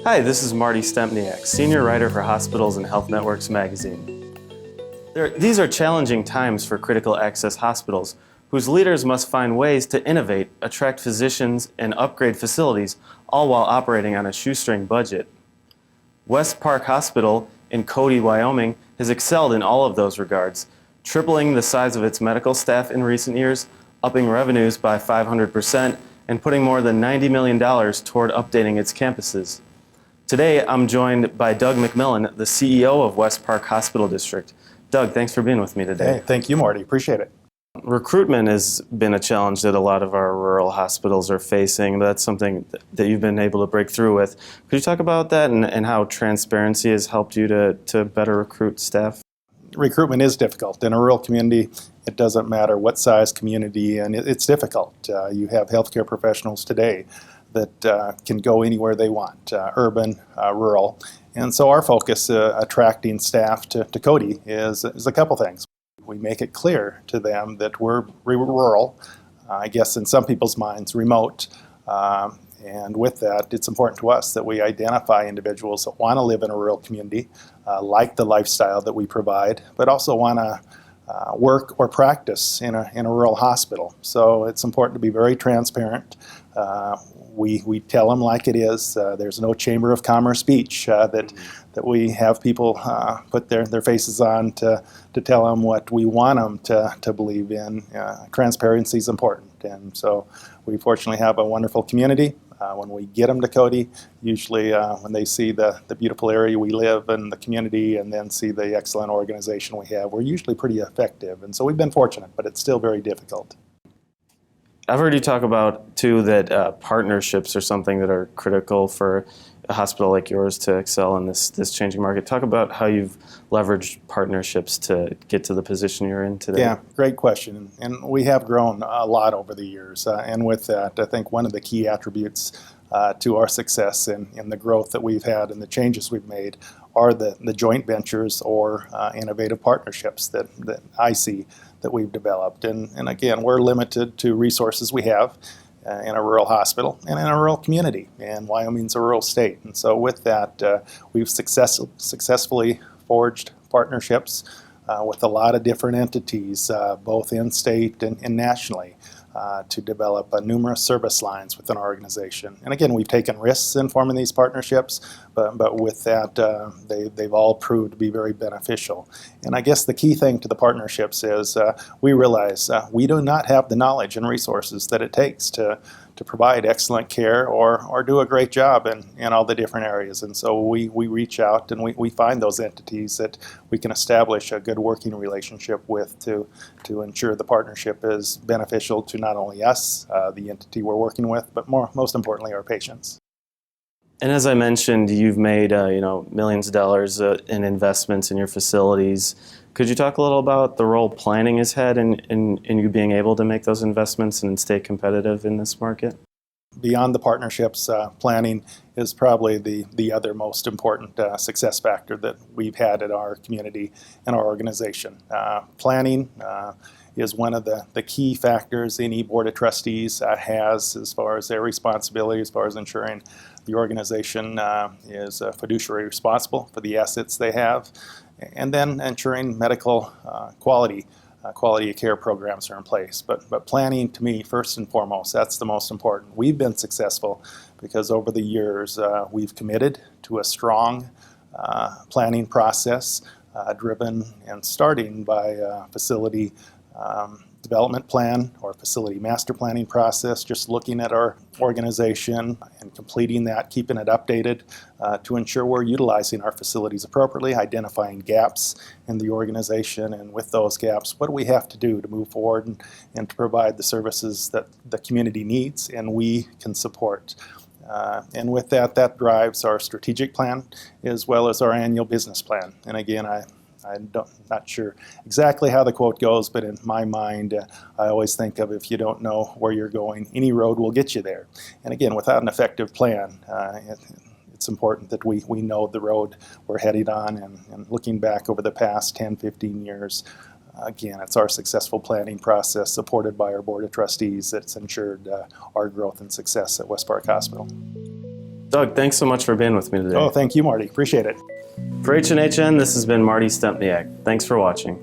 Hi, this is Marty Stempniak, Senior Writer for Hospitals and Health Networks magazine. These are challenging times for critical access hospitals, whose leaders must find ways to innovate, attract physicians, and upgrade facilities, all while operating on a shoestring budget. West Park Hospital in Cody, Wyoming, has excelled in all of those regards, tripling the size of its medical staff in recent years, upping revenues by 500%, and putting more than $90 million toward updating its campuses. Today, I'm joined by Doug McMillan, the CEO of West Park Hospital District. Doug, thanks for being with me today. Hey, thank you, Marty. Appreciate it. Recruitment has been a challenge that a lot of our rural hospitals are facing. That's something that you've been able to break through with. Could you talk about that and how transparency has helped you to better recruit staff? Recruitment is difficult. In a rural community, it doesn't matter what size community, and it's difficult. You have healthcare professionals today that can go anywhere they want, urban, rural. And so our focus attracting staff to Cody is a couple things. We make it clear to them that we're rural, I guess in some people's minds, remote. And with that, it's important to us that we identify individuals that want to live in a rural community, like the lifestyle that we provide, but also want to work or practice in a rural hospital. So it's important to be very transparent. We tell them like it is. There's no Chamber of Commerce speech that we have people put their faces on to tell them what we want them to believe in. Transparency is important, and so we fortunately have a wonderful community. When we get them to Cody, usually when they see the beautiful area we live in, the community, and then see the excellent organization we have, we're usually pretty effective. And so we've been fortunate, but it's still very difficult. I've heard you talk about, too, that partnerships are something that are critical for a hospital like yours to excel in this changing market. Talk about how you've leveraged partnerships to get to the position you're in today. Yeah, great question. And we have grown a lot over the years. And with that, I think one of the key attributes to our success in the growth that we've had and the changes we've made are the joint ventures or innovative partnerships that I see that we've developed. And again, we're limited to resources we have in a rural hospital and in a rural community, and Wyoming's a rural state. And so with that, we've successfully forged partnerships with a lot of different entities, both in state and nationally, to develop numerous service lines within our organization. And again, we've taken risks in forming these partnerships, but with that, they've all proved to be very beneficial. And I guess the key thing to the partnerships is we realize we do not have the knowledge and resources that it takes to provide excellent care or do a great job in all the different areas. And so we reach out and we find those entities that we can establish a good working relationship with to ensure the partnership is beneficial to not only us, the entity we're working with, but most importantly, our patients. And as I mentioned, you've made millions of dollars in investments in your facilities. Could you talk a little about the role planning has had in you being able to make those investments and stay competitive in this market? Beyond the partnerships, planning is probably the other most important success factor that we've had in our community and our organization. Planning is one of the key factors any board of trustees has as far as their responsibility, as far as ensuring the organization is fiduciary responsible for the assets they have, and then ensuring medical quality of care programs are in place. But planning, to me, first and foremost, that's the most important. We've been successful because over the years we've committed to a strong planning process driven and starting by facility development plan or facility master planning process, just looking at our organization and completing that, keeping it updated to ensure we're utilizing our facilities appropriately, identifying gaps in the organization, and with those gaps, what do we have to do to move forward and to provide the services that the community needs and we can support. And with that drives our strategic plan as well as our annual business plan. And again, I'm not sure exactly how the quote goes, but in my mind, I always think of if you don't know where you're going, any road will get you there. And again, without an effective plan, it's important that we know the road we're headed on. And looking back over the past 10, 15 years, again, it's our successful planning process supported by our board of trustees that's ensured our growth and success at West Park Hospital. Doug, thanks so much for being with me today. Oh, thank you, Marty. Appreciate it. For H&HN, this has been Marty Stempniak. Thanks for watching.